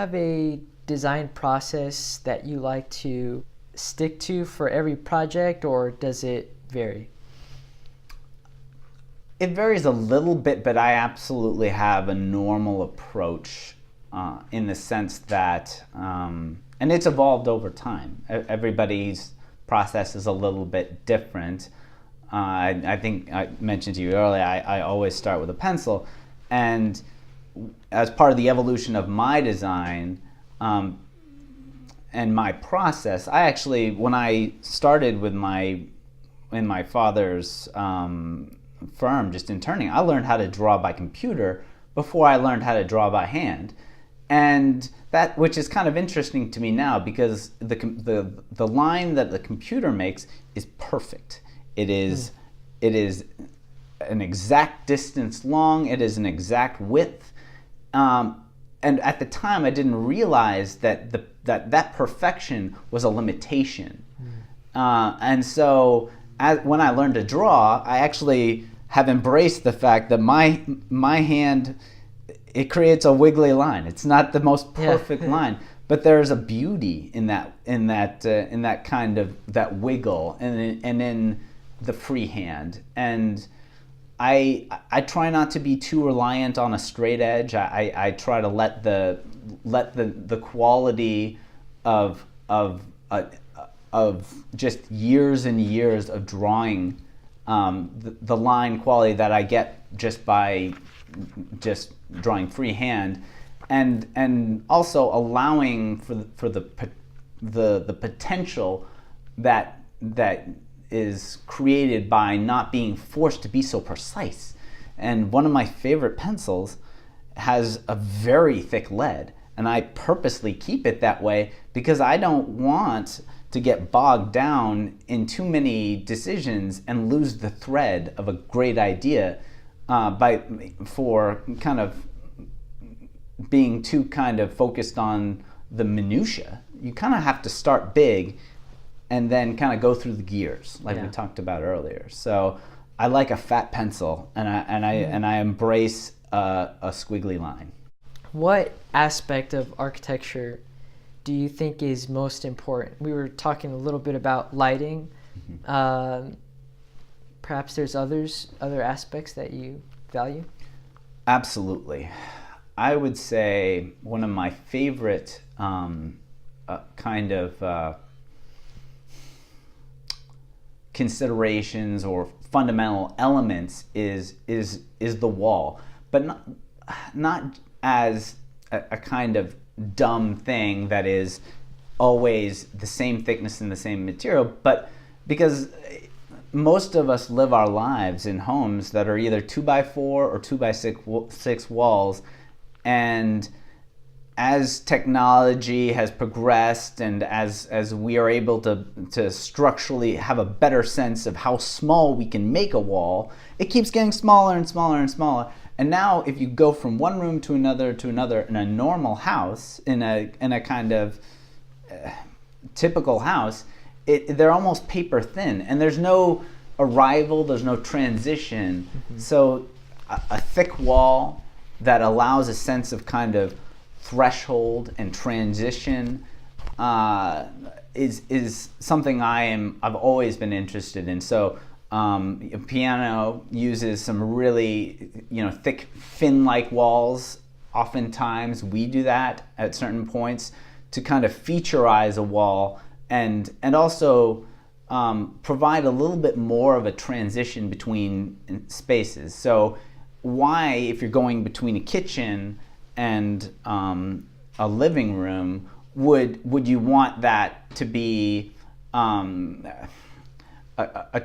have a design process that you like to stick to for every project, or does it vary? It varies a little bit, but I absolutely have a normal approach in the sense that, and it's evolved over time. Everybody's process is a little bit different. I think I mentioned to you earlier, I always start with a pencil, and as part of the evolution of my design and my process, I actually, when I started with in my father's firm, just interning, I learned how to draw by computer before I learned how to draw by hand. And that, which is kind of interesting to me now, because the line that the computer makes is perfect. It is an exact distance long. It is an exact width. And at the time, I didn't realize that that perfection was a limitation. And so, when I learned to draw, I actually have embraced the fact that my hand, it creates a wiggly line. It's not the most perfect line, but there's a beauty in that kind of that wiggle and in the free hand. And I try not to be too reliant on a straight edge. I try to let the quality of just years and years of drawing, the line quality that I get just by just drawing freehand, and also allowing for the potential that is created by not being forced to be so precise. And one of my favorite pencils has a very thick lead, and I purposely keep it that way because I don't want to get bogged down in too many decisions and lose the thread of a great idea for kind of being too kind of focused on the minutia. You kind of have to start big and then kind of go through the gears, like we talked about earlier. So I like a fat pencil, and I embrace a squiggly line. What aspect of architecture do you think is most important? We were talking a little bit about lighting. Perhaps there's other aspects that you value? Absolutely. I would say one of my favorite kind of considerations or fundamental elements is the wall, but not as a kind of dumb thing that is always the same thickness and the same material, but because most of us live our lives in homes that are either 2x4 or 2x6 walls, and as technology has progressed and as we are able to structurally have a better sense of how small we can make a wall, it keeps getting smaller and smaller and smaller. And now if you go from one room to another in a normal house, in a kind of typical house, they're almost paper thin, and there's no arrival, there's no transition. So a thick wall that allows a sense of kind of threshold and transition is something I've always been interested in. So piano uses some really thick fin-like walls. Oftentimes we do that at certain points to kind of featureize a wall and also provide a little bit more of a transition between spaces. So why, if you're going between a kitchen and a living room, would you want that to be a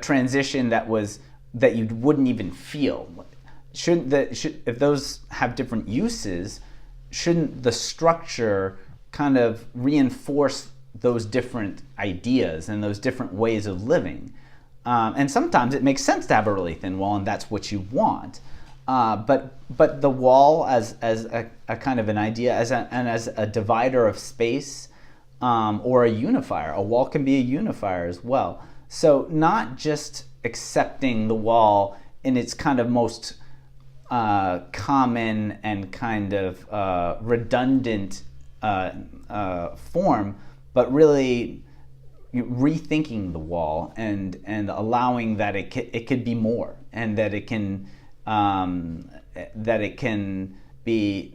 transition that you wouldn't even feel? If those have different uses, shouldn't the structure kind of reinforce those different ideas and those different ways of living? And sometimes it makes sense to have a really thin wall, and that's what you want. But the wall as a kind of an idea, as a divider of space, or a unifier. A wall can be a unifier as well. So not just accepting the wall in its kind of most common and kind of redundant form, but really rethinking the wall and allowing that it could be more, and that it can be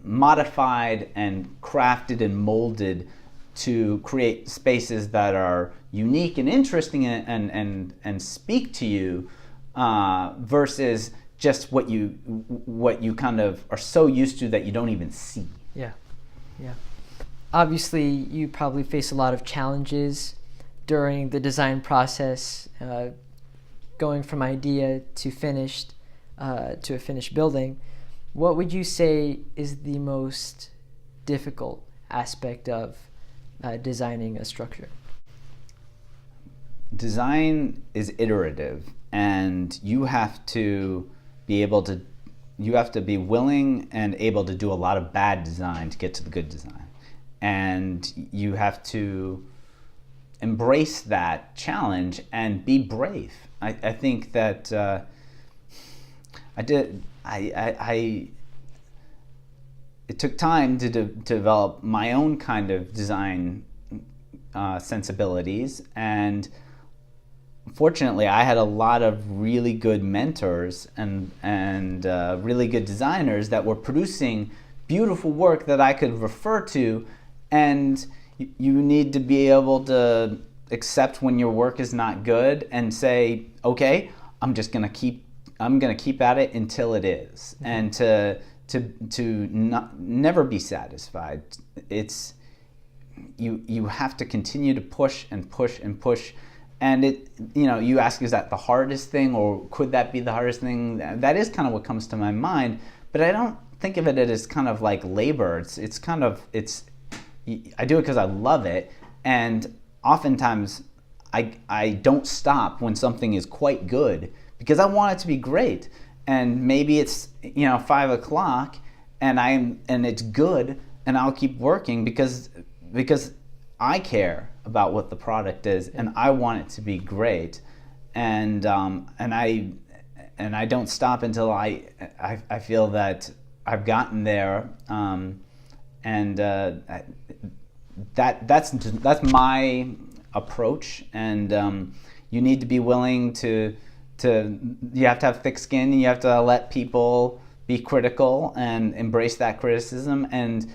modified and crafted and molded to create spaces that are unique and interesting and speak to you, versus just what you kind of are so used to that you don't even see. Yeah. Obviously, you probably face a lot of challenges during the design process, going from idea to finished, to a finished building. What would you say is the most difficult aspect of designing a structure? Design is iterative, and you have to be willing and able to do a lot of bad design to get to the good design. And you have to embrace that challenge and be brave. I think that it took time to develop my own kind of design sensibilities, and fortunately I had a lot of really good mentors and really good designers that were producing beautiful work that I could refer to. And you need to be able to accept when your work is not good and say, okay, I'm gonna keep at it until it is. Mm-hmm. And to never be satisfied. It's you have to continue to push and push and push. And you ask, is that the hardest thing, or could that be the hardest thing? That is kind of what comes to my mind, but I don't think of it as kind of like labor. I do it because I love it, and oftentimes I don't stop when something is quite good because I want it to be great. And maybe it's 5 o'clock and it's good, and I'll keep working because I care about what the product is, and I want it to be great, and I don't stop until I feel that I've gotten there, that's my approach. And you need to be willing to you have to have thick skin, and you have to let people be critical and embrace that criticism. And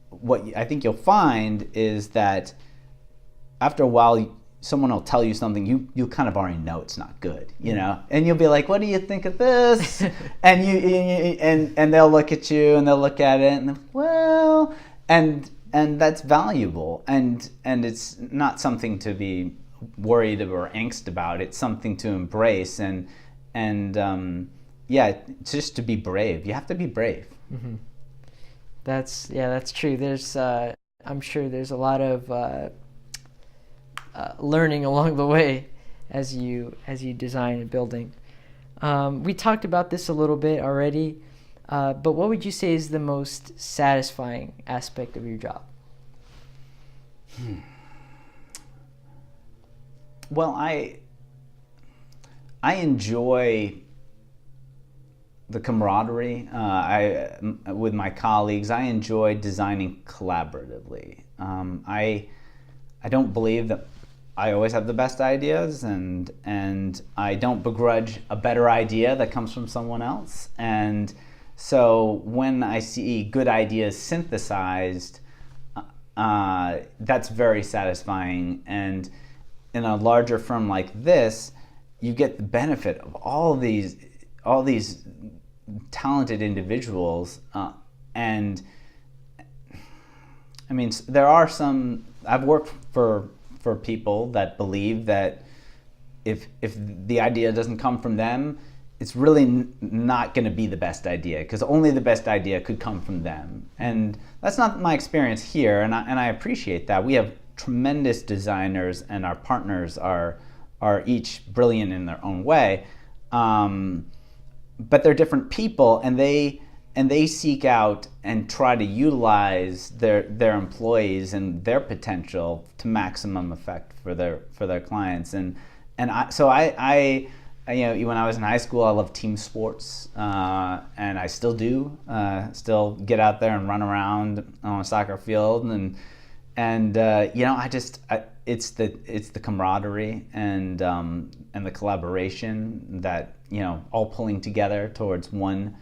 what I think you'll find is that after a while, someone will tell you something, you kind of already know it's not good, and you'll be like, what do you think of this? and they'll look at you, and they'll look at it, and well, and that's valuable, and it's not something to be worried or angst about. It's something to embrace, and just to be brave. You have to be brave. Mm-hmm. That's true. There's I'm sure there's a lot of learning along the way as you design a building. We talked about this a little bit already, but what would you say is the most satisfying aspect of your job? Well, I enjoy the camaraderie with my colleagues. I enjoy designing collaboratively. I don't believe that I always have the best ideas, and I don't begrudge a better idea that comes from someone else. And so when I see good ideas synthesized, that's very satisfying. And in a larger firm like this, you get the benefit of all these talented individuals, and I mean, there are some. I've worked for people that believe that if the idea doesn't come from them, it's really not going to be the best idea, because only the best idea could come from them. And that's not my experience here, and I appreciate that. We have tremendous designers, and our partners are each brilliant in their own way, but they're different people, and they seek out and try to utilize their employees and their potential to maximum effect for their clients. And I when I was in high school, I loved team sports, and I still do. Still get out there and run around on a soccer field, and it's the camaraderie and the collaboration that all pulling together towards one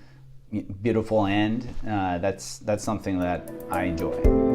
beautiful end. That's something that I enjoy.